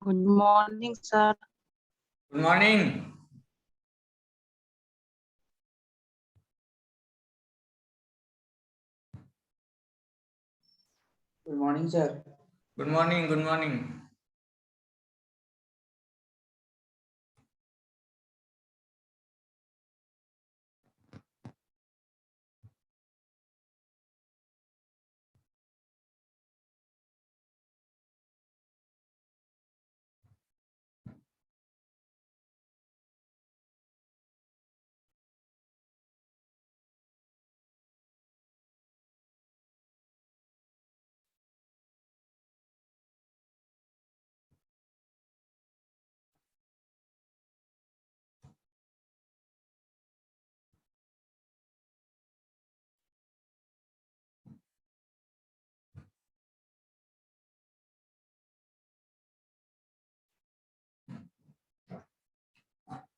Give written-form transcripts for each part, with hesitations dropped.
Good morning sir. Good morning. Good morning sir. Good morning. Good morning.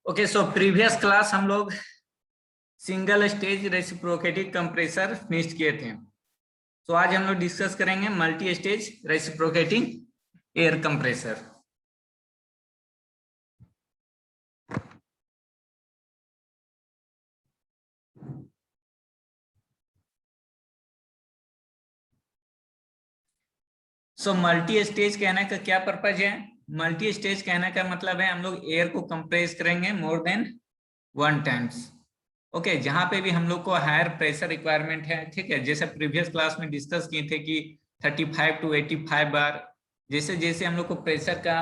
Okay, so previous class हम लोग single stage reciprocating compressor finish किए थे। तो आज हम लोग डिस्कस करेंगे multi stage reciprocating air compressor. So multi stage कहने का क्या पर्पज है? मल्टी स्टेज कहने का मतलब है हम लोग एयर को कंप्रेस करेंगे मोर देन 1 टाइम्स। ओके, जहां पे भी हम लोग को हायर प्रेशर रिक्वायरमेंट है, ठीक है, जैसे प्रीवियस क्लास में डिस्कस किए थे कि 35 टू 85 बार, जैसे जैसे हम लोग को प्रेशर का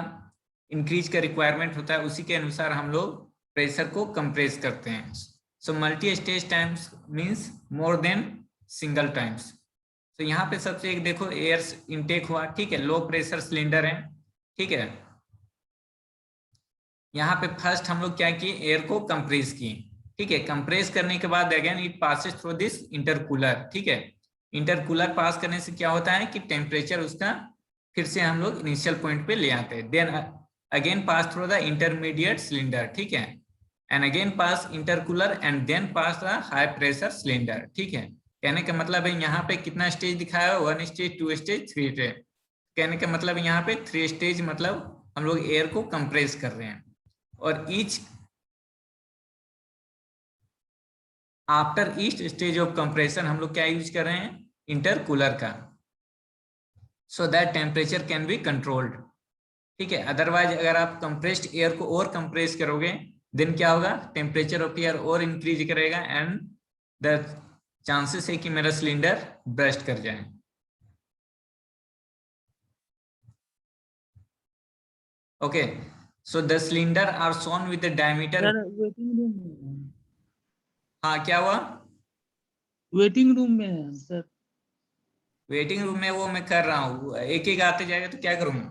इंक्रीज का रिक्वायरमेंट होता है उसी के अनुसार हम लोग प्रेशर को कंप्रेस करते हैं। So multi stage times means more than single times. तो यहाँ पे सबसे एक देखो एयर इनटेक हुआ, ठीक है, लो प्रेशर सिलेंडर है, ठीक है। यहाँ पे फर्स्ट हम लोग क्या किए, एयर को कंप्रेस किए, ठीक है। कंप्रेस करने के बाद again it passes through this intercooler, ठीक है। इंटरकूलर पास करने से क्या होता है कि टेम्परेचर उसका फिर से हम लोग इनिशियल पॉइंट पे ले आते हैं। Then again pass through the intermediate cylinder, ठीक है, and again pass intercooler and then pass the high pressure cylinder, ठीक है। कहने का मतलब है यहाँ पे कितना स्टेज दिखाया है, 1 स्टेज, 2 स्टेज, 3 स्टेज। कहने का मतलब यहाँ पे 3 स्टेज मतलब हम लोग एयर को कंप्रेस कर रहे हैं। और each after each stage of compression हम लोग क्या यूज कर रहे हैं, इंटरकूलर का, सो that temperature can be controlled, ठीक है। अदरवाइज अगर आप कंप्रेस्ड एयर को और कंप्रेस करोगे देन क्या होगा, टेम्परेचर ऑफ एयर और इंक्रीज करेगा एंड द चांसेस है कि मेरा सिलेंडर बर्स्ट कर जाए। Okay, so the cylinder are shown with the diameter. Waiting room में, हाँ, क्या हुआ? वेटिंग रूम में है सर। वेटिंग रूम में वो मैं कर रहा हूँ, एक एक आते जाएगा तो क्या करूंगा।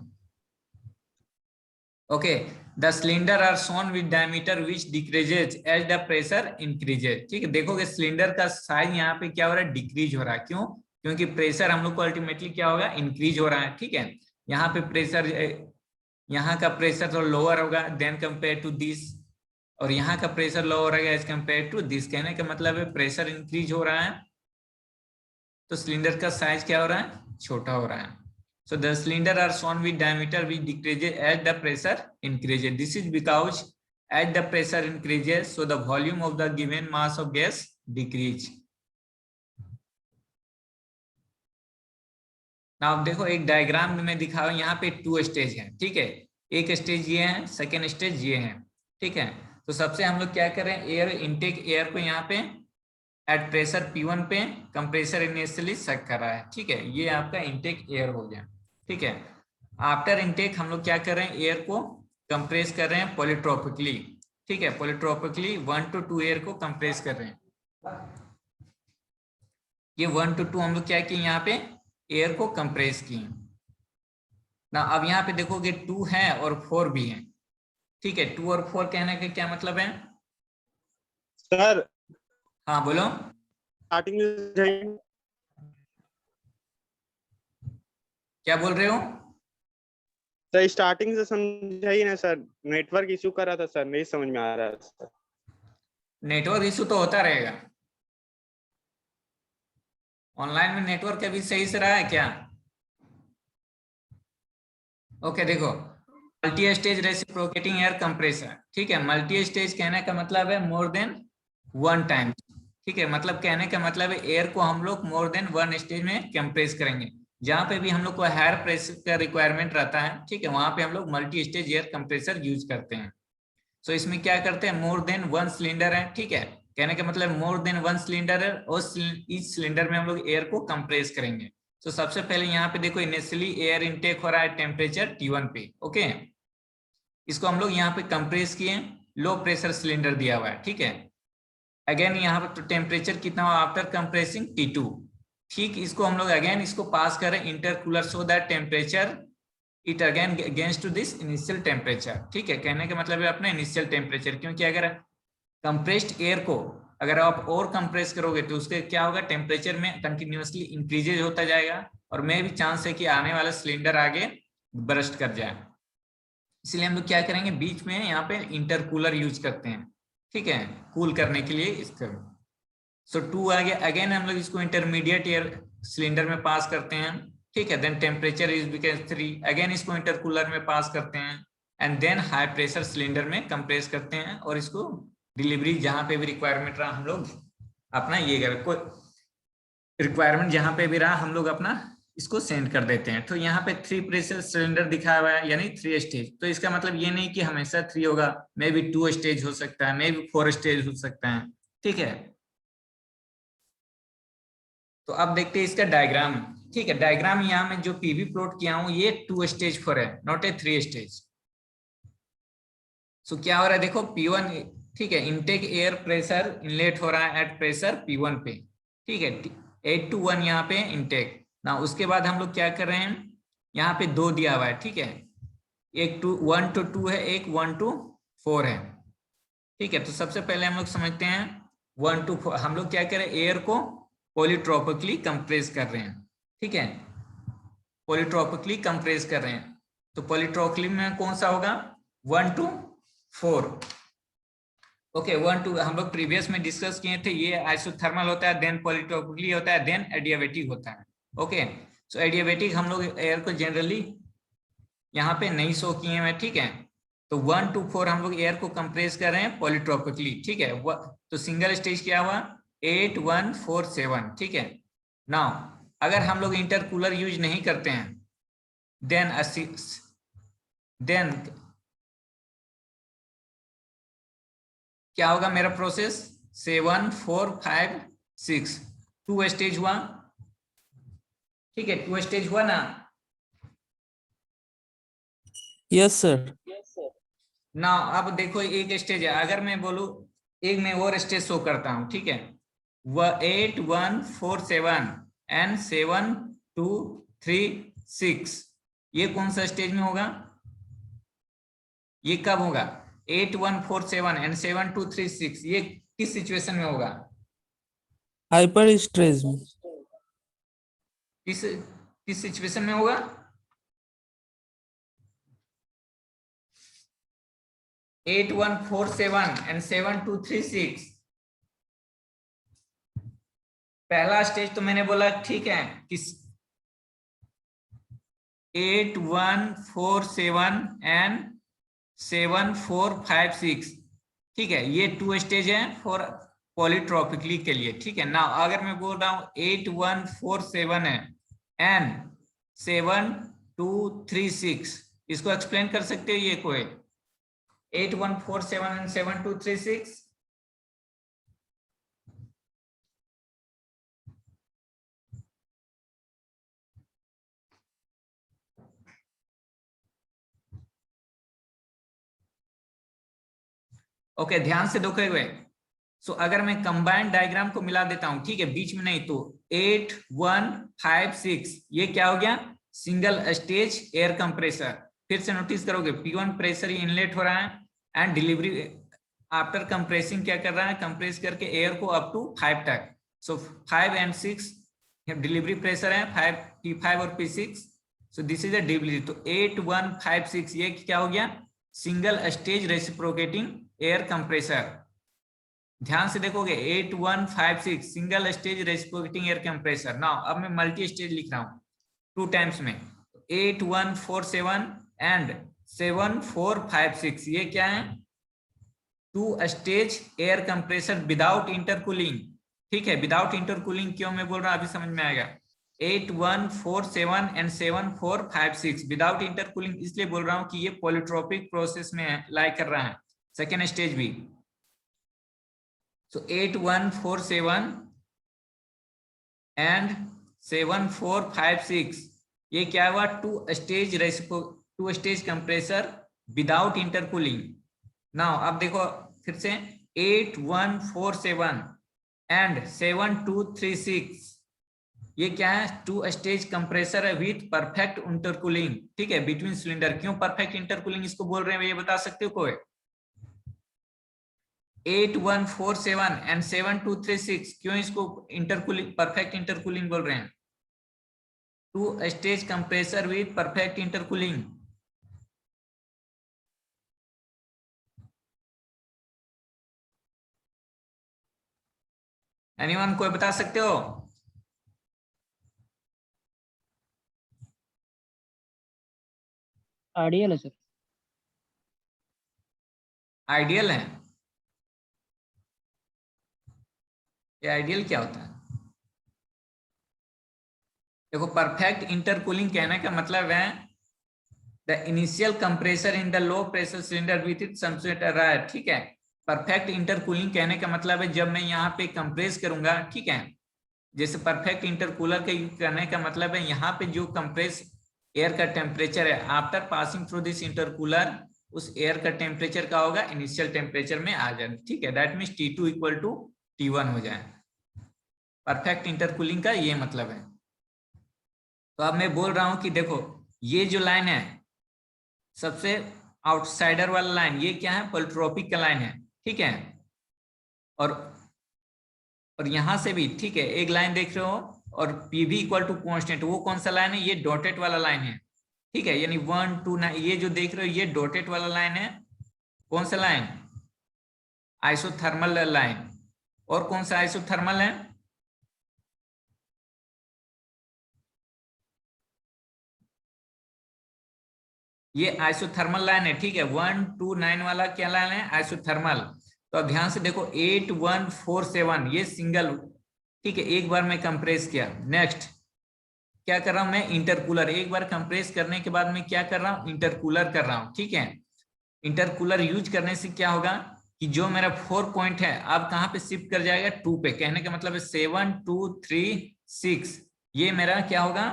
Okay, the cylinder are shown with diameter which decreases as the pressure increases, ठीक है। देखोगे सिलेंडर का साइज यहाँ पे क्या हो रहा है, डिक्रीज हो रहा है। क्यों? क्योंकि प्रेशर हम लोग को अल्टीमेटली क्या होगा, इंक्रीज हो रहा है, ठीक है। यहाँ पे प्रेशर, यहाँ का प्रेशर तो लोअर होगा देन कंपेयर टू दिस, और यहाँ का प्रेशर लोअर रहेगा एज कंपेयर टू दिस। कहने का मतलब है प्रेशर इंक्रीज हो रहा है तो सिलेंडर का साइज क्या हो रहा है, छोटा हो रहा है। So the cylinder are shown with diameter which decreases as the pressure increases. This is because as the pressure increases, so the volume of the given mass of gas decrease. Now देखो एक diagram में दिखा रहा हूं, यहाँ पे 2 stage है, ठीक है। एक स्टेज ये है, सेकेंड स्टेज ये है, ठीक है। तो सबसे हम लोग क्या करें, एयर इनटेक एयर को यहाँ पे एट प्रेशर P1 पे कंप्रेसर इनिशियली सेट कर रहा है, ठीक है। ये आपका इनटेक एयर हो गया, ठीक है। आफ्टर इनटेक हम लोग क्या कर रहे हैं, एयर को कंप्रेस कर रहे हैं पॉलीट्रोपिकली, ठीक है। पॉलीट्रोपिकली 1 to 2 एयर को कंप्रेस कर रहे हैं। ये 1 to 2 हम लोग क्या किए, यहाँ पे एयर को कंप्रेस किए ना। अब यहाँ पे देखोगे 2 है और 4 भी है, ठीक है। 2 और 4 कहने का क्या मतलब है सर? हाँ बोलो। स्टार्टिंग क्या बोल रहे हो? सर, स्टार्टिंग से समझाइए ना सर, नेटवर्क इशू कर रहा था सर, नहीं समझ में आ रहा है सर। नेटवर्क इशू तो होता रहेगा, ऑनलाइन में नेटवर्क अभी सही से रहा है क्या? ओके देखो, multi stage reciprocating air compressor, ठीक है। मल्टी स्टेज कहने का मतलब है मोर देन वन टाइम, ठीक है। मतलब कहने का मतलब है एयर को हम लोग मोर देन वन स्टेज में कंप्रेस करेंगे। जहां पे भी हम लोग को हायर प्रेशर का रिक्वायरमेंट रहता है, ठीक है, वहां पे हम लोग multi stage air compressor use करते हैं। सो इसमें क्या करते हैं, मोर देन वन सिलेंडर है, ठीक है। कहने का मतलब मोर देन वन सिलेंडर है और इस सिलेंडर में हम लोग एयर को कंप्रेस करेंगे। तो सबसे पहले यहाँ पे देखो इनिशियली एयर इनटेक हो रहा है टेम्परेचर T1 पे, ओके। इसको हम लोग यहाँ पे कंप्रेस किए, लो प्रेशर सिलेंडर दिया हुआ है, ठीक है। अगेन यहाँ पे टेम्परेचर कितना हुआ आफ्टर कंप्रेसिंग T2, ठीक। इसको हम लोग अगेन इसको पास करें intercooler so that temperature it again gains to this initial temperature, ठीक है। कहने का मतलब है अपना इनिशियल टेम्परेचर, क्योंकि अगर कंप्रेस्ड एयर को अगर आप और कंप्रेस करोगे तो उसके क्या होगा, टेम्परेचर में कंटिन्यूअसली इंक्रीजेज होता जाएगा और मे भी चांस है कि आने वाला सिलेंडर आगे बर्स्ट कर जाए। इसलिए हम लोग क्या करेंगे, बीच में यहाँ पे इंटरकूलर यूज करते हैं, ठीक है, कूल करने के लिए इसका। सो 2 आ गया, अगेन हम लोग इसको इंटरमीडिएट एयर सिलेंडर में पास करते हैं, ठीक है। Then temperature is become 3, again इसको इंटरकूलर में पास करते हैं and then high pressure cylinder में कंप्रेस करते हैं और इसको डिलीवरी जहां पे भी रिक्वायरमेंट रहा हम लोग अपना ये कर, कोई रिक्वायरमेंट जहां पे भी रहा हम लोग अपना इसको सेंड कर देते हैं। तो यहाँ पे 3 प्रेशर सिलेंडर दिखाया हुआ है, यानी 3 स्टेज। तो इसका मतलब ये नहीं कि हमेशा 3 होगा, मे बी 2 स्टेज हो सकता है, मे बी 4 स्टेज हो सकता है, ठीक है। तो अब देखते हैं इसका डायग्राम, ठीक है। डायग्राम यहाँ में जो पीवी प्लॉट किया हूं ये 2 स्टेज 4 है, नॉट ए 3 स्टेज। सो क्या हो रहा है देखो, P1, ठीक है, इनटेक एयर प्रेशर इनलेट हो रहा है एट प्रेशर P1 पे, ठीक है। 8 to 1 यहाँ पे इनटेक ना। उसके बाद हम लोग क्या कर रहे हैं, यहाँ पे 2 दिया हुआ है, ठीक है। एक 1 to 2 है, एक 1 to 4 है, ठीक है। तो सबसे पहले हम लोग समझते हैं 1 to 4 हम लोग क्या करें, एयर को पॉलीट्रोपिकली कंप्रेस कर रहे हैं, ठीक है। पॉलीट्रोपिकली कंप्रेस कर रहे हैं, तो पॉलीट्रोपिकली में कौन सा होगा, 1 to 4, ओके। 1 to हम लोग प्रीवियस में डिस्कस किए थे, ये आइसोथर्मल होता है, देन पॉलीट्रोपिकली होता है, देन एडियाबेटिक होता है, ओके। सो एडियाबेटिक हम लोग एयर को जनरली यहाँ पे नहीं शो किए हैं, ठीक है। तो 1 to 4 हम लोग एयर को कंप्रेस कर रहे हैं पॉलीट्रोपिकली, ठीक है। तो सिंगल स्टेज क्या हुआ, 8 1 4 7, ठीक है। नाउ अगर हम लोग इंटरकूलर यूज नहीं करते हैं देन क्या होगा मेरा प्रोसेस, 7 4 5 6, 2 स्टेज हुआ, ठीक है। 2 स्टेज हुआ ना। Yes sir. ना अब देखो एक स्टेज है, अगर मैं बोलूं एक में और स्टेज शो करता हूं, ठीक है। वह 8 1 4 7 एंड 7 2 3 6, ये कौन सा स्टेज में होगा, ये कब होगा, 8 1 4 7 एंड 7 2 3 6, ये किस सिचुएशन में होगा, हाइपर स्ट्रेस में। किस सिचुएशन में होगा, एट 1 4 7 एंड 7 2 3 6, पहला स्टेज तो मैंने बोला, ठीक है, किस 8 1 4 7 एंड 7 4 5 6, ठीक है। ये 2 स्टेज है फॉर पॉलीट्रोपिकली के लिए, ठीक है ना। अगर मैं बोल रहा हूं 8 1 4 7 है एंड 7 2 3 6, इसको एक्सप्लेन कर सकते हो ये कोई, 8 1 4 7 एंड 7 2 3 6, ओके। ध्यान से देखोगे हुए, सो अगर मैं कंबाइंड डायग्राम को मिला देता हूं, ठीक है, बीच में नहीं, तो 8 1 5 6 ये क्या हो गया, सिंगल स्टेज एयर कंप्रेसर। फिर से नोटिस करोगे P1 प्रेशर इनलेट हो रहा है एंड डिलीवरी आफ्टर कंप्रेसिंग क्या कर रहा है, कंप्रेस करके एयर को अप टू 5 तक। सो 5 एंड 6 डिलीवरी प्रेशर है, 5 P5 और P6, so this is a delivery. तो 8 1 5 6 ये क्या हो गया, single stage reciprocating air compressor. ध्यान से देखोगे 8 1 5 6 single stage reciprocating air compressor. Now अब मैं मल्टी स्टेज लिख रहा हूं 2 टाइम्स में, 8 1 4 7 एंड 7 4 5 6 ये क्या है? 2 stage air compressor without intercooling. ठीक है, विदाउट इंटरकूलिंग क्यों मैं बोल रहा हूँ अभी समझ में आएगा। 8 1 4 7 एंड 7 4 5 6 विदाउट इंटरकूलिंग इसलिए बोल रहा हूँ कि ये पॉलीट्रोपिक प्रोसेस में लाई कर रहा है, सेकेंड स्टेज भी। सो 8 1 4 7 एंड 7 4 5 6 ये क्या हुआ? 2 stage compressor without intercooling. Now अब देखो फिर से 8 1 4 7 एंड 7 2 3 6 ये क्या है? 2 स्टेज कंप्रेसर है विथ परफेक्ट इंटरकूलिंग। ठीक है, बिटवीन सिलेंडर। क्यों परफेक्ट इंटरकूलिंग इसको बोल रहे हैं ये बता सकते हो कोई? 8 1 4 7 एंड 7 2 3 6 क्यों इसको इंटरकूलिंग परफेक्ट इंटरकूलिंग बोल रहे हैं? 2 stage compressor with perfect intercooling. Anyone कोई बता सकते हो? आइडियल है सर। आइडियल है? ये आइडियल क्या होता है? देखो परफेक्ट इंटरकूलिंग कहने का मतलब है the initial compressor in the low pressure cylinder with it subset. ठीक है, परफेक्ट इंटरकूलिंग कहने का मतलब है जब मैं यहाँ पे कंप्रेस करूंगा, ठीक है, जैसे परफेक्ट इंटरकूलर के करने का मतलब है यहाँ पे जो कंप्रेस एयर का टेम्परेचर है after passing through this intercooler उस एयर का टेम्परेचर का होगा इनिशियल टेम्परेचर में आ जाए। ठीक है, that means T2 equal to T1 हो जाए। परफेक्ट इंटरकूलिंग का ये मतलब है। तो अब मैं बोल रहा हूं कि देखो ये जो लाइन है सबसे आउटसाइडर वाला लाइन ये क्या है? पॉलीट्रोपिक का लाइन है। ठीक है, और यहां से भी ठीक है एक लाइन देख रहे हो और PV इक्वल टू कॉन्स्टेंट, वो कौन सा लाइन है? ये डॉटेड वाला लाइन है। ठीक है, यानी 1 2 9 ये जो देख रहे हो ये डॉटेड वाला लाइन है। कौन सा लाइन? Isothermal line. और कौन सा आइसोथर्मल है? ये आइसोथर्मल लाइन है। ठीक है, 1 2 9 वाला क्या लाइन है? आइसोथर्मल। तो अब ध्यान से देखो 8 1 4 7 ये सिंगल। ठीक है, एक बार मैं कंप्रेस किया, नेक्स्ट क्या कर रहा हूं मैं? इंटरकूलर। एक बार कंप्रेस करने के बाद मैं क्या कर रहा हूं? इंटरकूलर कर रहा हूं। ठीक है, इंटरकूलर यूज करने से क्या होगा कि जो मेरा 4 पॉइंट है अब कहां पे शिफ्ट कर जाएगा? 2 पे। कहने का मतलब है 7 2 3 6 ये मेरा क्या होगा?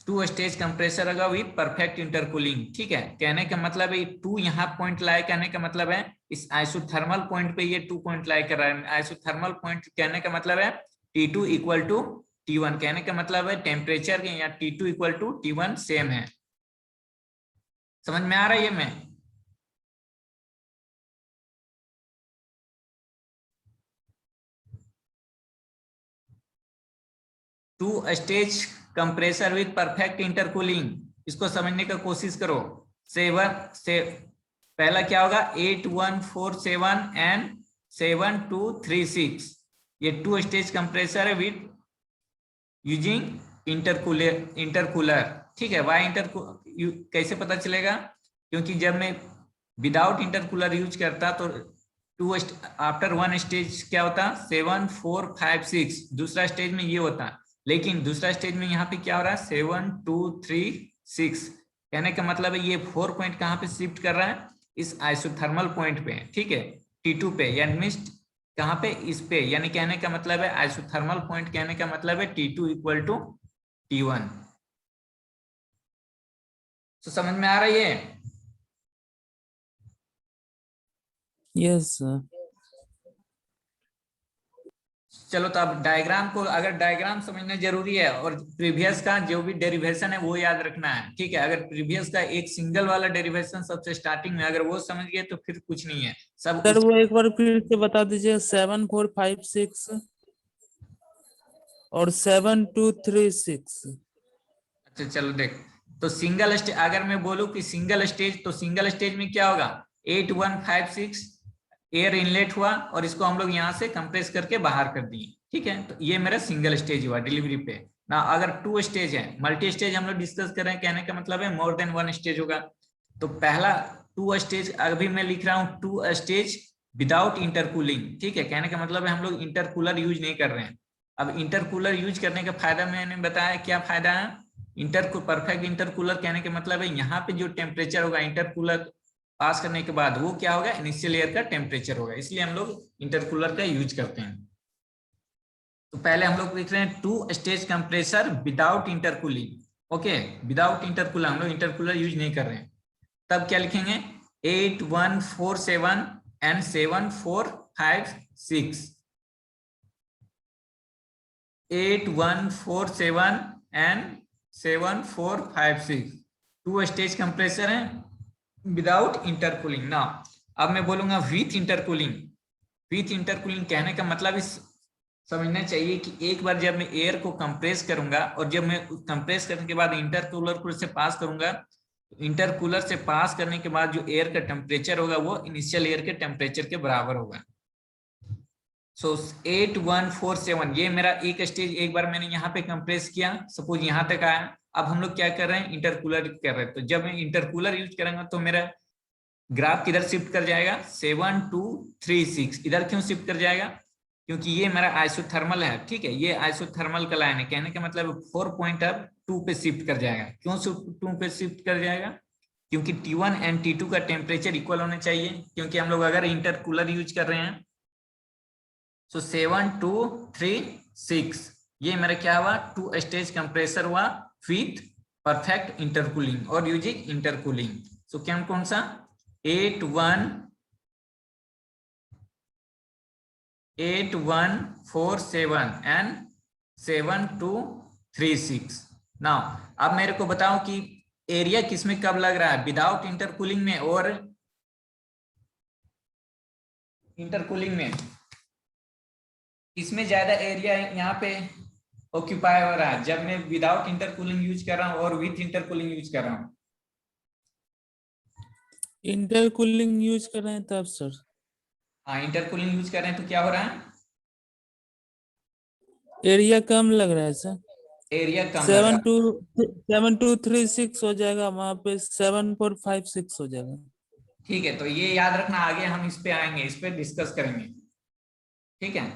2 स्टेज कंप्रेसर होगा विथ परफेक्ट इंटरकूलिंग। ठीक है, कहने का मतलब है 2 यहाँ पॉइंट लाए, कहने का मतलब है इस आइसोथर्मल पॉइंट पे ये 2 पॉइंट लाए कर रहा है। आइसोथर्मल पॉइंट कहने का मतलब है T2 इक्वल टू T1। कहने का मतलब है टेम्परेचर के यहाँ T2 equal to T1 same है। समझ में आ रहा है ये? मैं 2 stage compressor with perfect intercooling, इसको समझने का कोशिश करो। 7 से पहला क्या होगा? 8 1 4 7 एंड 7 2 3 6 ये 2 स्टेज कंप्रेसर है विथ यूजिंग इंटरकूलर। ठीक है, वाई कैसे पता चलेगा? क्योंकि जब मैं विदाउट इंटरकूलर यूज करता तो 2 आफ्टर 1 स्टेज क्या होता? 7 4 5 6 दूसरा स्टेज में ये होता, लेकिन दूसरा स्टेज में यहाँ पे क्या हो रहा है? 7 2 3 6। कहने का मतलब है ये 4 पॉइंट कहाँ पे शिफ्ट कर रहा है? इस आइसोथर्मल पॉइंट पे। ठीक है, T2 पे, यानी मीन्स कहाँ पे? इस पे। यानी कहने का मतलब है आइसोथर्मल पॉइंट कहने का मतलब है T2 इक्वल टू T1। तो समझ में आ रहा है ये? Yes sir. चलो तो अब डायग्राम को, अगर डायग्राम समझना जरूरी है और प्रीवियस का जो भी डेरिवेशन है वो याद रखना है। ठीक है, अगर प्रीवियस का एक सिंगल वाला डेरिवेशन सबसे स्टार्टिंग में अगर वो समझ गए तो फिर कुछ नहीं है सब। सर वो एक बार फिर से बता दीजिए। 7 4 5 6 और 7 2 3 6। अच्छा चलो देख, तो सिंगल स्टेज अगर मैं बोलूं कि सिंगल स्टेज, तो सिंगल स्टेज में क्या होगा? 8 1 5 6 एयर इनलेट हुआ और इसको हम लोग यहाँ से कंप्रेस करके बाहर कर दिए। ठीक है, तो ये मेरा सिंगल स्टेज हुआ डिलीवरी पे। ना अगर 2 स्टेज है, मल्टी स्टेज हम लोग डिस्कस कर रहे हैं, कहने का मतलब है मोर देन 1 स्टेज होगा। तो पहला 2 स्टेज, अभी मैं लिख रहा हूँ 2 स्टेज विदाउट इंटरकूलिंग, ठीक है। कहने का मतलब है हम लोग इंटरकूलर यूज नहीं कर रहे हैं। अब इंटरकूलर यूज करने का फायदा मैंने बताया, क्या फायदा है? परफेक्ट इंटरकूलर कहने का मतलब है यहाँ पे जो टेम्परेचर होगा इंटरकूलर पास करने के बाद, वो क्या होगा? इनिशियल एयर का टेम्परेचर होगा, इसलिए हम लोग इंटरकूलर का यूज करते हैं। तो पहले हम लोग लिख रहे हैं 2 stage compressor without intercooling. Okay, without intercooler, हम लोग इंटरकूलर यूज नहीं कर रहे हैं। तब क्या लिखेंगे? 8147 एंड 7456, 8147 एंड 7456 2 स्टेज कंप्रेसर है विदाउट इंटरकूलिंग ना। अब मैं बोलूंगा विथ इंटरकूलिंग। विथ इंटरकूलिंग कहने का मतलब इस समझना चाहिए कि एक बार जब मैं एयर को कंप्रेस करूंगा और जब मैं कंप्रेस करने के बाद इंटरकूलर से पास करूंगा, इंटरकूलर से पास करने के बाद जो एयर का टेम्परेचर होगा वो इनिशियल एयर के टेम्परेचर के बराबर होगा। सो 8147 ये मेरा एक स्टेज, एक बार मैंने यहाँ पे कंप्रेस किया, सपोज यहाँ तक आया। अब हम लोग क्या कर रहे हैं? इंटरकूलर कर रहे हैं। तो जब मैं इंटरकूलर यूज करूंगा तो मेरा ग्राफ किधर शिफ्ट कर जाएगा? 7236 इधर क्यों शिफ्ट कर जाएगा? क्योंकि ये मेरा आइसोथर्मल है, ठीक है, ये आइसोथर्मल का लाइन है। कहने का मतलब 4 पॉइंट अब 2 पे शिफ्ट कर जाएगा। क्यों 2 पे शिफ्ट कर जाएगा? क्योंकि T1 एंड T2 का टेम्परेचर इक्वल होने चाहिए, क्योंकि हम लोग अगर इंटरकूलर यूज कर रहे हैं। सो 7236 ये मेरा क्या हुआ? 2 स्टेज कंप्रेसर हुआ विथ परफेक्ट इंटरकूलिंग और यूजिंग इंटरकूलिंग। सो क्या कौन सा? 8147 एंड 7236। नाउ अब मेरे को बताओ कि एरिया किसमें कब लग रहा है? विदाउट इंटरकूलिंग में और इंटरकूलिंग में। इसमें ज्यादा एरिया यहाँ पे ऑक्यूपाई हो रहा है जब मैं विदाउट इंटरकूलिंग यूज कर रहा हूँ और विथ इंटरकूलिंग यूज कर रहा हूँ। इंटरकूलिंग यूज कर रहे हैं तब सर। हाँ, इंटरकूलिंग यूज कर रहे हैं तो क्या हो रहा है? एरिया कम लग रहा है सर। एरिया कम लग रहा है। 7236 हो जाएगा, वहां पे 7456 हो जाएगा। ठीक है, तो ये याद रखना, आगे हम इस पे आएंगे, इस पे डिस्कस करेंगे, ठीक है।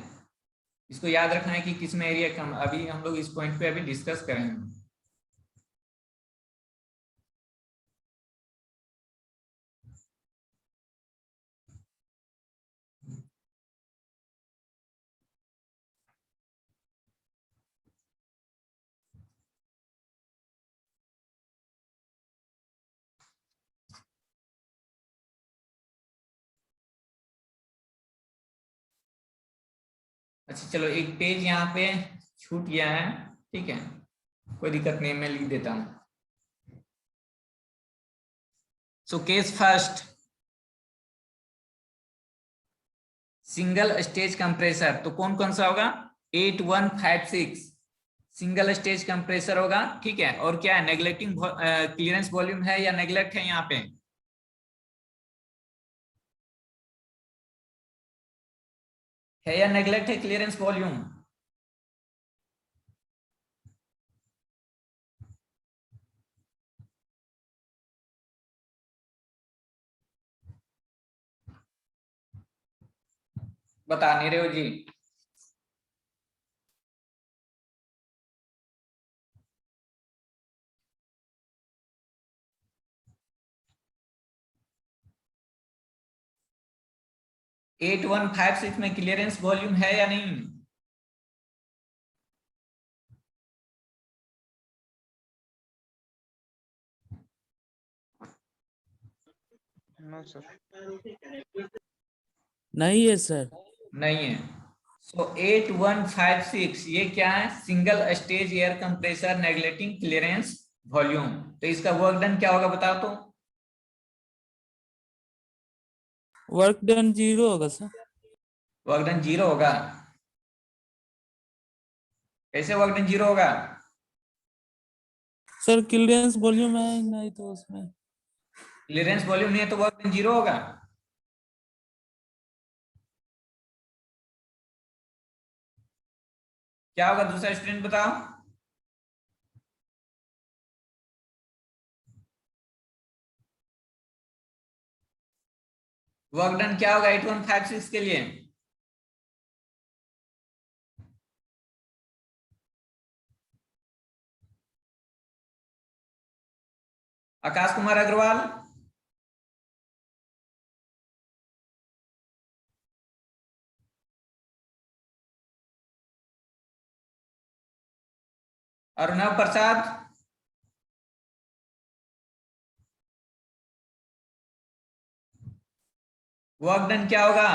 इसको याद रखना है कि किसमें एरिया कम, अभी हम लोग इस पॉइंट पे अभी डिस्कस करेंगे। अच्छा चलो, एक पेज यहाँ पे छूट गया है, ठीक है, कोई दिक्कत नहीं, मैं लिख देता हूँ। So case first, single stage compressor, तो कौन कौन सा होगा? 8156 सिंगल स्टेज कंप्रेसर होगा, ठीक है। और क्या है? नेग्लेक्टिंग क्लियरेंस वॉल्यूम है या नेग्लेक्ट है? यहाँ पे है या नेग्लेक्ट है क्लियरेंस वॉल्यूम? बता नहीं रहे हो जी? 8156 में क्लियरेंस वॉल्यूम है या नहीं? नहीं है सर। नहीं है। सो 8156 ये क्या है? Single stage air compressor neglecting clearance volume. तो इसका वर्क डन क्या होगा बताओ तो? वर्क डन 0 होगा सर। वर्क डन 0 होगा? कैसे वर्क डन 0 होगा? सर क्लियरेंस वॉल्यूम है ही नहीं तो उसमें। क्लियरेंस वॉल्यूम नहीं है तो वर्क डन 0 होगा? क्या होगा दूसरा स्टूडेंट बताओ? वर्क डन क्या होगा 8156 के लिए? आकाश कुमार अग्रवाल, अरुणव प्रसाद, वर्क डन क्या होगा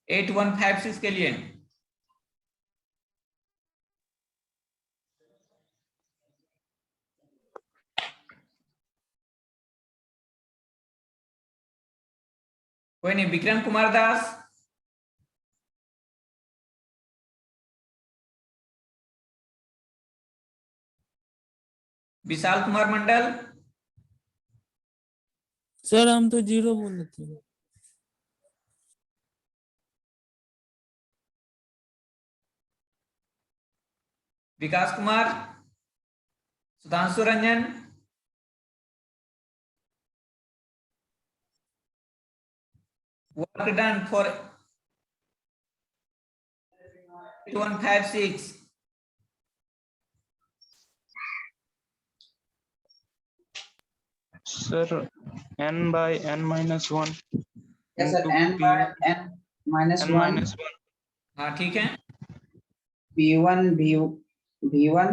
8156 के लिए? कोई नहीं, विक्रम कुमार दास, विशाल कुमार मंडल, सर हम तो 0 बोले थे। Vikas Kumar, Sudhanshu Ranjan, work done for 8156। Sir n by n minus 1 Yes, sir. into N p by n minus n 1 minus 1 हाँ ठीक है, P1 V1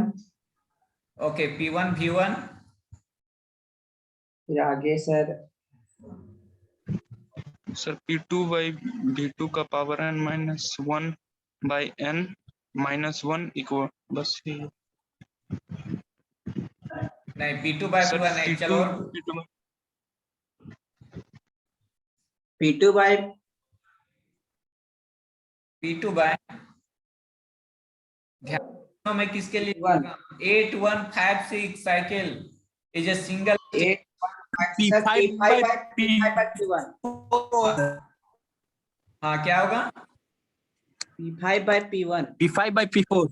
okay P1 V1, फिर आगे sir sir p2 by v2 का power n minus 1 by n minus 1 equal बस ये नहीं P2 by sir P1 नहीं, p2 चलो p2 P2 by P2 by ध्यान में किसके लिए? P1 8156 cycle is a single 8 sir P5 by P1 हाँ क्या होगा P5 by P1 P5 by P4.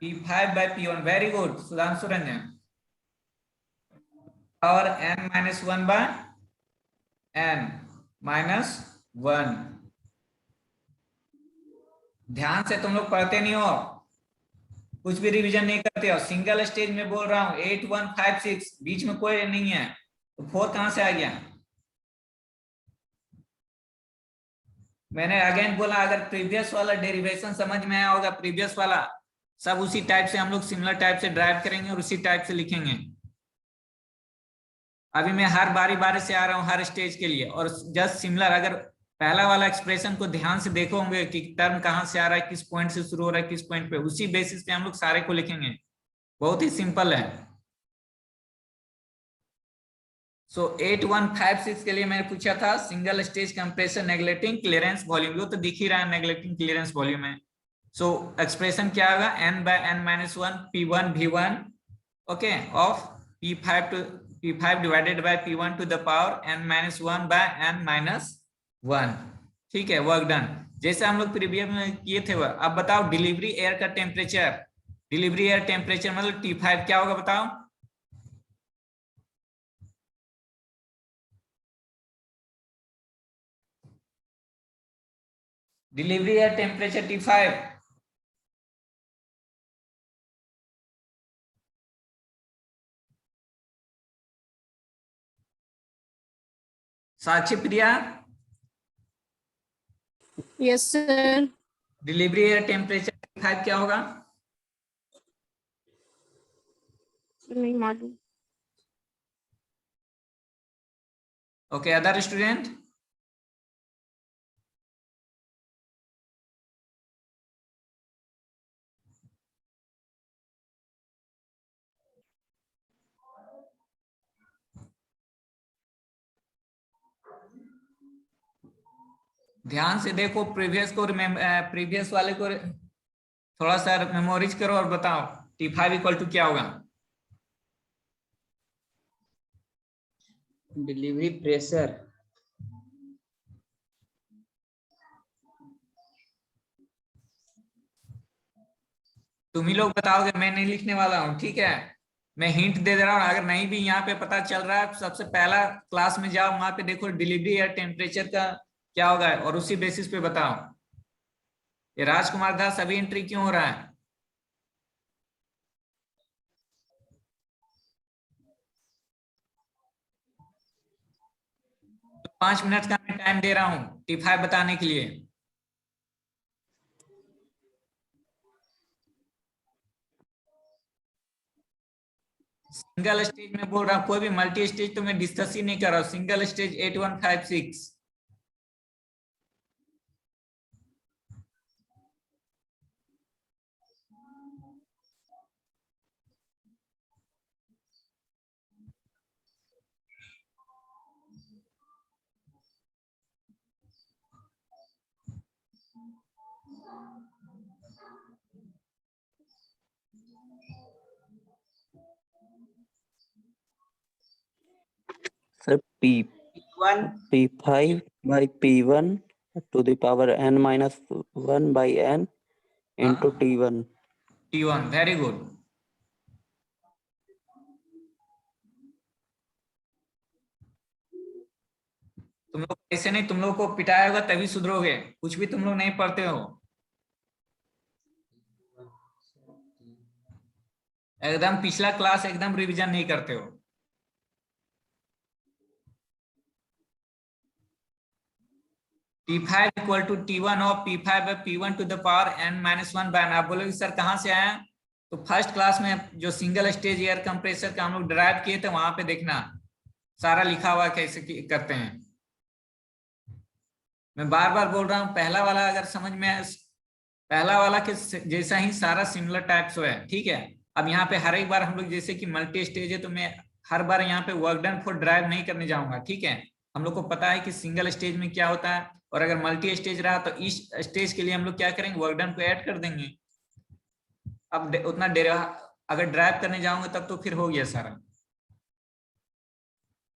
P5 by P1, very good Sudhanshu Ranjan, और n minus 1 by n minus 1। ध्यान से तुम लोग पढ़ते नहीं हो, कुछ भी रिवीजन नहीं करते हो, सिंगल स्टेज में बोल रहा हूँ 8156, बीच में कोई नहीं है तो 4 कहां से आ गया? मैंने अगेन बोला अगर प्रीवियस वाला डेरिवेशन समझ में आया होगा, प्रीवियस वाला सब उसी टाइप से हम लोग सिमिलर टाइप से ड्राइव करेंगे और उसी टाइप से लिखेंगे। अभी मैं हर बारी बारी से आ रहा हूं हर स्टेज के लिए, और जस्ट सिमिलर अगर पहला वाला एक्सप्रेशन को ध्यान से देखोगे कि टर्म कहां से आ रहा है, किस पॉइंट से शुरू हो रहा है, किस पॉइंट पे, उसी बेसिस पे हम लोग सारे को लिखेंगे। बहुत ही सिंपल है। सो 8156 के लिए मैंने पूछा था single stage compressor neglecting clearance volume, वो तो दिख ही रहा है नेगलेक्टिंग क्लियरेंस वॉल्यूम है। सो एक्सप्रेशन क्या होगा n by n minus 1 P1 V1 okay of P5 divided by P1 to the power n minus 1 by n minus 1। ठीक है, वर्क डन जैसे हम लोग प्रीवियस में किए थे वह। अब बताओ डिलीवरी एयर का टेम्परेचर, डिलीवरी एयर टेम्परेचर मतलब T5 क्या होगा बताओ? Delivery air temperature T5 Sakshi Priya, yes sir. Delivery air temperature T5 क्या होगा? नहीं मालूम। Okay other student? ध्यान से देखो प्रीवियस को, प्रीवियस वाले को थोड़ा सा मेमोरीज करो और बताओ T5 इक्वल टू क्या होगा? डिलीवरी प्रेशर तुम ही लोग बताओगे, मैं नहीं लिखने वाला हूं, ठीक है? मैं हिंट दे रहा हूँ, अगर नहीं भी यहाँ पे पता चल रहा है, सबसे पहला क्लास में जाओ, वहां पे देखो डिलीवरी एयर टेम्परेचर का क्या होगा और उसी बेसिस पे बताओ। ये राजकुमार दास अभी एंट्री क्यों हो रहा है? तो 5 मिनट का मैं टाइम दे रहा हूँ T5 बताने के लिए। सिंगल स्टेज में बोल रहा हूँ, कोई भी मल्टी स्टेज तो मैं डिस्कस ही नहीं कर रहा हूँ, single stage 8156। Sir, P5 by P1 to the power n minus 1 by n into T1. T1, very good. तुम लोग ऐसे नहीं, तुम लोग को पिटाया होगा तभी सुधरोगे, कुछ भी तुम लोग नहीं पढ़ते हो, एकदम पिछला क्लास एकदम रिवीजन नहीं करते हो। T5 equal to T1 of P5 by P1 to the power n minus 1 by. आप बोलोगे सर कहाँ से आया? तो फर्स्ट क्लास में जो सिंगल स्टेज एयर कंप्रेसर का हम लोग ड्राइव किए थे वहां पे देखना, सारा लिखा हुआ कैसे करते हैं। मैं बार बार बोल रहा हूँ, पहला वाला अगर समझ में, पहला वाला के जैसा ही सारा सिमिलर टाइप्स है, ठीक है। अब यहाँ पे हर एक बार हम लोग जैसे कि मल्टी स्टेज है तो मैं हर बार यहाँ पे वर्क डन फॉर ड्राइव नहीं करने जाऊंगा, ठीक है। हम लोग को पता है कि सिंगल स्टेज में क्या होता है, और अगर मल्टी स्टेज रहा तो इस स्टेज के लिए हम लोग क्या करेंगे, वर्क डन को ऐड कर देंगे। अब उतना अगर ड्राइव करने जाऊंगे तब तो फिर हो गया सारा।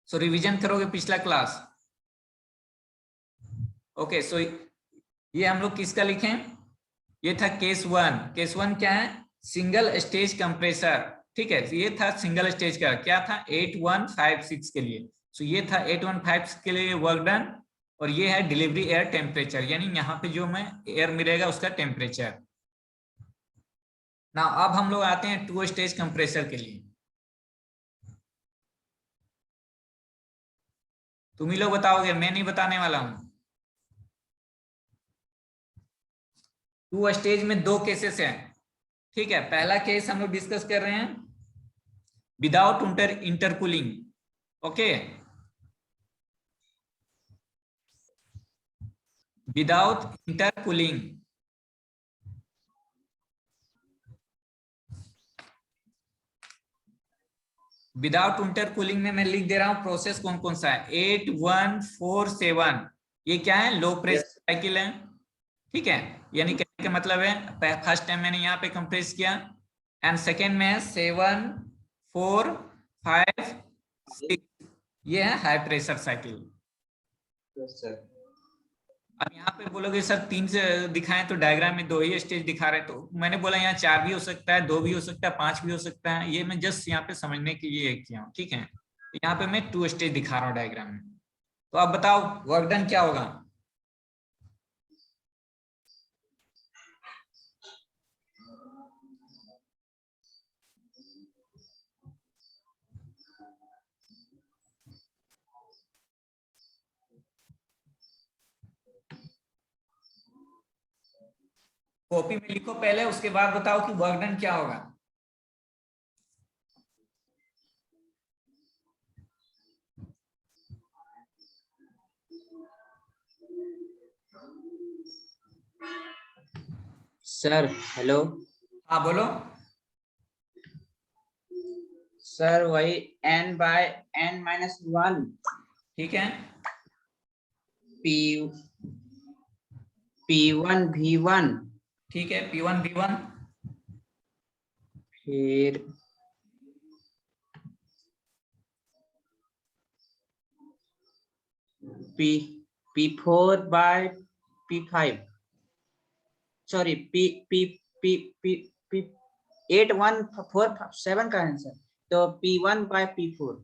सो रिवीजन करोगे पिछला क्लास। ओके, सो ये हम लोग किसका लिखें? ये था केस 1। केस 1 क्या है? सिंगल स्टेज कंप्रेसर, ठीक है। ये था सिंगल स्टेज का, क्या था 8156 के लिए। सो ये था 8156 के लिए वर्क डन, और ये है डिलीवरी एयर टेम्परेचर, यानी यहाँ पे जो मैं एयर मिलेगा उसका टेम्परेचर। ना अब हम लोग आते हैं 2 स्टेज कंप्रेसर के लिए। तुम ही लोग बताओगे, मैं नहीं बताने वाला हूं। 2 स्टेज में 2 केसेस हैं, ठीक है। पहला केस हम लोग डिस्कस कर रहे हैं without intercooling, okay, without intercooling. Without intercooling में मैं लिख दे रहा हूं प्रोसेस कौन कौन सा है। 8147 ये क्या है? लो प्रेशर साइकिल है, ठीक है। यानी कहने का मतलब है फर्स्ट टाइम मैंने यहाँ पे कंप्रेस किया, एंड सेकेंड में है 7456, ये है हाई प्रेशर साइकिल। अब यहाँ पे बोलोगे सर 3 से दिखाएं तो डायग्राम में 2 ही स्टेज दिखा रहे, तो मैंने बोला यहाँ 4 भी हो सकता है, 2 भी हो सकता है, 5 भी हो सकता है। ये मैं जस्ट यहाँ पे समझने के लिए किया हूँ, ठीक है। तो यहाँ पे मैं 2 स्टेज दिखा रहा हूँ डायग्राम में। तो अब बताओ वर्क डन क्या होगा? कॉपी में लिखो पहले, उसके बाद बताओ कि वर्क डन क्या होगा। Sir hello. हाँ बोलो। सर वही n बाय n माइनस 1, ठीक है, P1 V1, ठीक है, P1 V1, फिर P4 bye P5, sorry P 8147 का आंसर तो P1 by P4।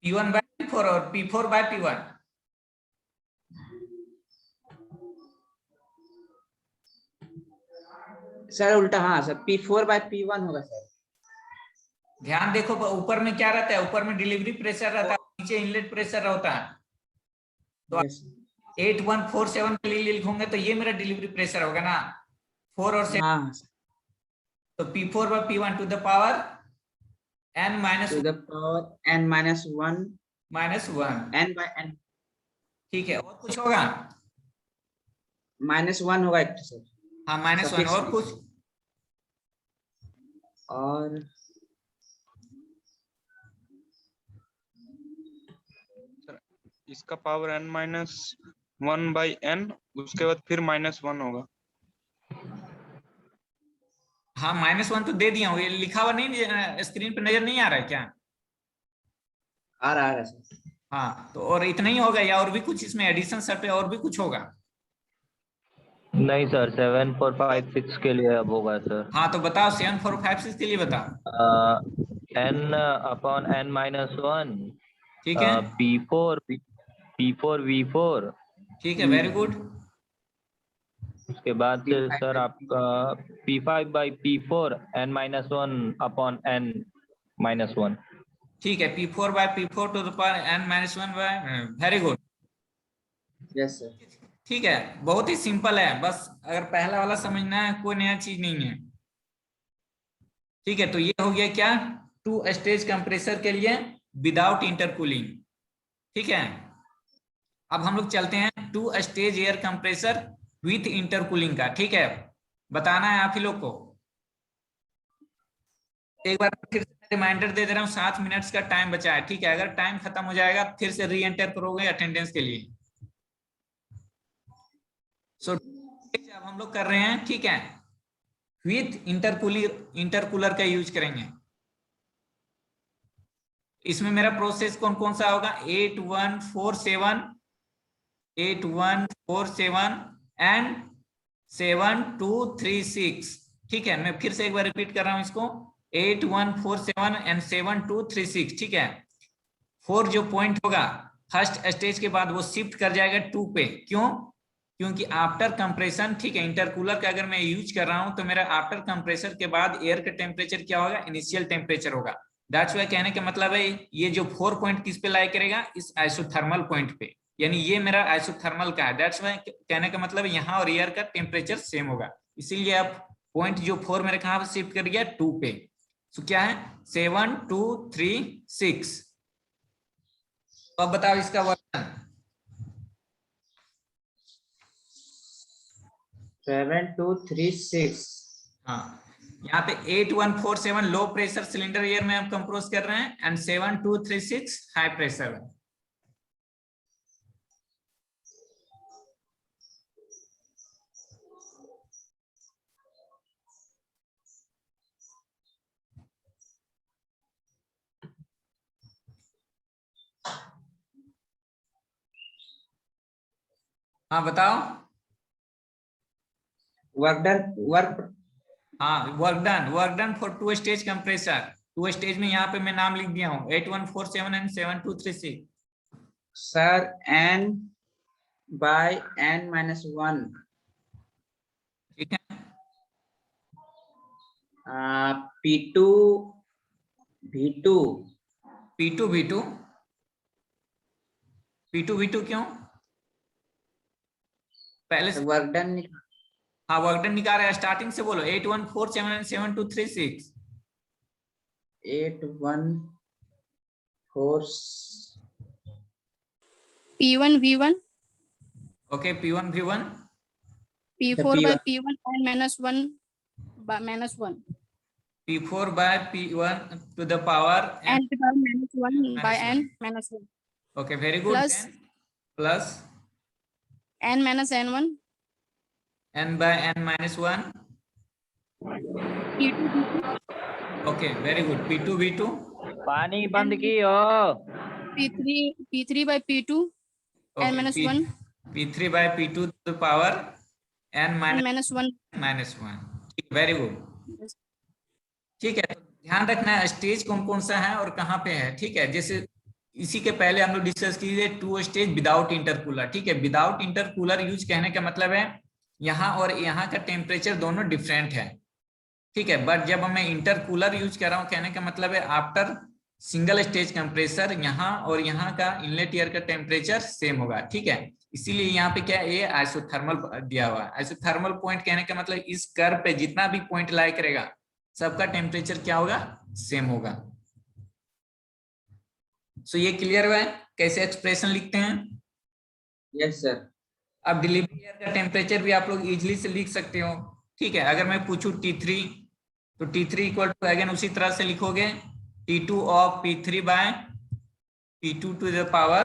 P1 by P4 और P4 by P1। सर उल्टा, हाँ सर, P4 by P1 होगा सर। ध्यान देखो ऊपर में क्या रहता है, ऊपर में डिलीवरी प्रेशर रहता है, नीचे इनलेट प्रेशर होता है। तो Yes, 8147 के लिए लिखूंगे तो ये मेरा डिलीवरी प्रेशर होगा ना, 4 और 7। हाँ सर, तो P4 by P1 to the power n to the power n minus 1 -1। n by n ठीक है, और कुछ होगा? -1 होगा एक तो सर। हाँ -1 और कुछ? और इसका पावर n-1 by n, उसके बाद फिर -1 होगा। हाँ -1 तो दे दिया हूँ, ये लिखा हुआ नहीं स्क्रीन पे नजर नहीं आ रहा है क्या? आ रहा है सर। हाँ, तो और इतना ही होगा या और भी कुछ इसमें एडिशन सब और भी कुछ होगा? नहीं सर, 7456 के लिए अब होगा सर। हाँ तो बताओ 7456 के लिए बताओ। n upon n-1, ठीक है, P4 V4, ठीक है, वेरी गुड। उसके बाद से सर आपका P5 by P4 n-1 upon n-1। ठीक है, P4 by P4 to the power n-1 by, very good. Yes sir. ठीक है, बहुत ही सिंपल है, बस अगर पहला वाला समझना है, कोई नया चीज नहीं है। ठीक है, तो ये हो गया क्या, 2 स्टेज कंप्रेसर के लिए विदाउट इंटरकूलिंग। ठीक है, अब हम लोग चलते हैं 2 stage air compressor with intercooling का। ठीक है, बताना है आप ही लोग को। एक बार फिर से रिमाइंडर दे दे रहा हूँ, 7 मिनट्स का टाइम बचा है। ठीक है, अगर टाइम खत्म हो जाएगा फिर से री एंटर करोगे अटेंडेंस के लिए। सो अब हम लोग कर रहे हैं, ठीक है, विथ इंटरकूलर का यूज करेंगे। इसमें मेरा प्रोसेस कौन कौन सा होगा, 8147 एंड 7236। ठीक है, मैं फिर से एक बार रिपीट कर रहा हूं इसको, 8147 एंड 7236। ठीक है, 4 जो पॉइंट होगा फर्स्ट स्टेज के बाद वो शिफ्ट कर जाएगा 2 पे। क्यों? क्योंकि आफ्टर कंप्रेशन, ठीक है, इंटरकूलर का अगर मैं यूज कर रहा हूं तो मेरा आफ्टर कंप्रेसर के बाद एयर का टेम्परेचर क्या होगा, इनिशियल टेम्परेचर होगा। दैट्स वाई कहने का मतलब है ये जो 4 पॉइंट किस पे लाई करेगा, इस आइसोथर्मल पॉइंट पे, यानी ये मेरा आइसोथर्मल का है। दैट्स वाई कहने का मतलब यहाँ और एयर का टेम्परेचर सेम होगा, इसीलिए आप पॉइंट जो 4 मेरे कहाँ शिफ्ट कर गया 2 पे। तो क्या है 7236। तो अब बताओ इसका वर्जन। 7236। हाँ, यहाँ पे 8147 लो प्रेशर सिलेंडर एयर में हम कंप्रेस कर रहे हैं एंड 7236 हाई प्रेशर। हाँ बताओ। वर्क हाँ, work done for 2 stage compressor. 2 stage में यहाँ पे मैं नाम लिख दिया हूँ 8147 and 7236। Sir n by n-1। ठीक है, P2 V2। P2 V2 क्यों? पहले से वर्क डन। हाँ, वर्क डन निकाल रहा है, स्टार्टिंग से बोलो 8147 and 7236। 8146। P1 V1, okay, P1 V1, P4 by P1 P1 and -1 by -1 P4 by P1 to the power n and by -1 by -1. n -1 Okay, very good. Plus- Then plus n minus n1 n by n-1. P2 Okay, very good. P2 V2. पानी बंद की हो। P3 by P2 Okay, n minus 1 P3 by P2 to the power n n minus minus 1. -1. Very good. ठीक है, ध्यान रखना है stage कौन कौन सा है और कहाँ पे है, ठीक है। जैसे इसी के पहले हम लोग डिस्कस किए 2 स्टेज विदाउट इंटरकूलर, ठीक है। विदाउट इंटरकूलर यूज कहने का मतलब है यहाँ और यहाँ का टेम्परेचर दोनों डिफरेंट है, ठीक है। बट जब मैं इंटरकूलर यूज कर रहा हूँ कहने का मतलब है आफ्टर सिंगल स्टेज कंप्रेसर यहाँ और यहाँ का इनलेट एयर का टेम्परेचर सेम होगा, ठीक है। इसीलिए यहाँ पे क्या है, ये आइसोथर्मल दिया हुआ है। आइसोथर्मल पॉइंट कहने का मतलब इस कर्व पे जितना भी पॉइंट लाई करेगा सबका टेम्परेचर क्या होगा, सेम होगा। सो ये क्लियर हुआ है कैसे एक्सप्रेशन लिखते हैं? Yes sir. अब डिलीवरी एयर का टेम्परेचर भी आप लोग इजिली से लिख सकते हो, ठीक है। अगर मैं पूछूं T3 तो T3 इक्वल टू अगेन उसी तरह से लिखोगे T2 of P3 by P2 to the power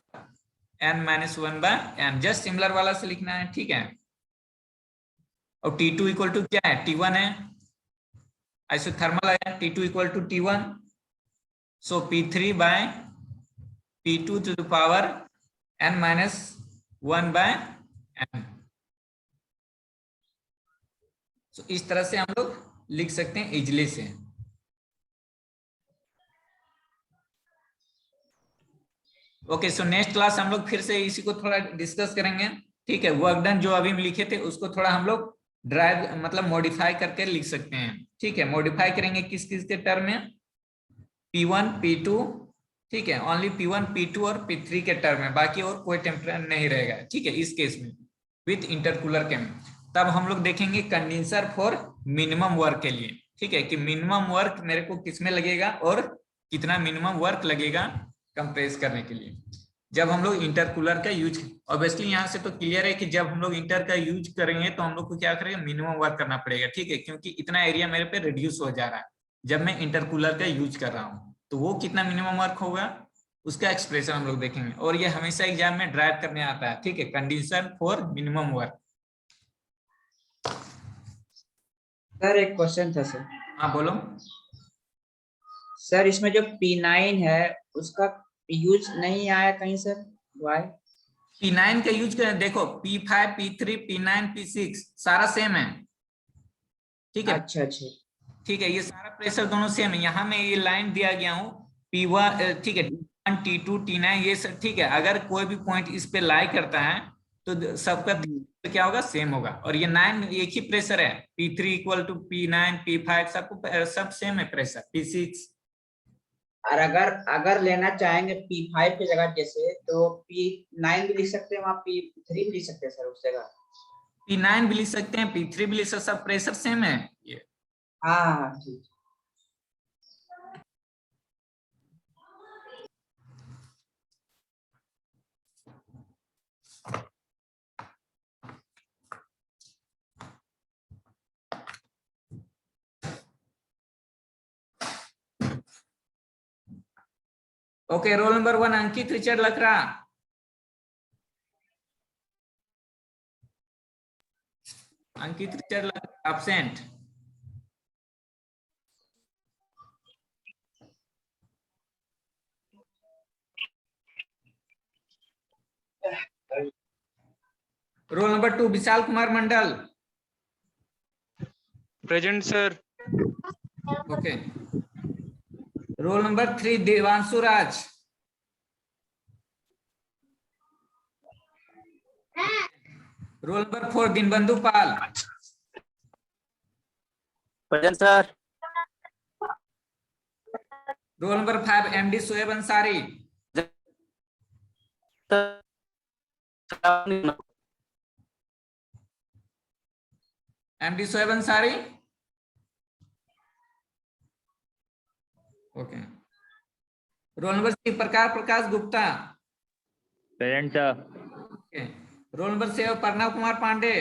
n-1 by n, just similar वाला से लिखना है, ठीक है। और T2 इक्वल टू क्या है, T1 है, आइसोथर्मल है, T2 equal to T1, so P3 by P2 to the power n-1 by n। तो इस तरह से हम लोग लिख सकते हैं इजिली से। ओके, सो नेक्स्ट क्लास हम लोग फिर से इसी को थोड़ा डिस्कस करेंगे, ठीक है। वर्क डन जो अभी हम लिखे थे उसको थोड़ा हम लोग ड्राइव मतलब मॉडिफाई करके लिख सकते हैं, ठीक है। मॉडिफाई करेंगे किस किस के टर्म में, P1 P2, ठीक है। ओनली P1 P2 और P3 के टर्म में, बाकी और कोई टेम्परेचर नहीं रहेगा, ठीक है। इस केस में विथ इंटरकूलर के में तब हम लोग देखेंगे कंडेंसर फॉर मिनिमम वर्क के लिए, ठीक है, कि मिनिमम वर्क मेरे को किसमें लगेगा और कितना मिनिमम वर्क लगेगा कंप्रेस करने के लिए जब हम लोग इंटरकूलर का यूज। ऑब्वियसली यहाँ से तो क्लियर है कि जब हम लोग इंटर का यूज करेंगे तो हम लोग को क्या करेंगे, मिनिमम वर्क करना पड़ेगा, ठीक है, क्योंकि इतना एरिया मेरे पे रिड्यूस हो जा रहा है जब मैं इंटरकूलर का यूज कर रहा हूँ। तो वो कितना मिनिमम वर्क होगा उसका एक्सप्रेशन हम लोग देखेंगे, और ये हमेशा एग्जाम में ड्राइव करने आता है, ठीक है, condition for minimum work. Sir एक क्वेश्चन था सर। हाँ बोलो। सर इसमें जो P9 है उसका यूज नहीं आया कहीं सर, वाई? P9 का यूज करें, देखो P5 P3 P9 P6 सारा सेम है, ठीक है। अच्छा अच्छा, ठीक है, ये सारा प्रेशर दोनों सेम है। यहाँ मैं ये लाइन दिया गया हूँ P1, ठीक है, T1 T2 T9 ये सब, ठीक है। अगर कोई भी पॉइंट इस पे लाई करता है तो सबका क्या होगा, सेम होगा। और ये 9 एक ही प्रेशर है, P3 equal to P9 P5 सबको सब सेम है प्रेशर, P6। और अगर लेना चाहेंगे P5 की जगह जैसे तो P9 भी लिख सकते हैं, वहाँ P3 भी लिख सकते हैं सर उस जगह? P9 भी लिख सकते हैं, P3 भी लिख सकते हैं, सब प्रेशर सेम है ये। हाँ ठीक। Okay, roll number 1 Ankit Richard Lakra. Ankit Richard Lakra absent. Roll number 2 Vishal Kumar Mandal. Present sir. Okay. Roll number 3 Devanshu Raj. Roll number 4 Dinbandhu Pal. Present sir. Roll number 5 MD Shoaib Ansari. MD Shoaib Ansari. Okay. Roll number 6 Prakash Gupta. Present sir. Okay. Roll number 7 Pranav Kumar Pandey.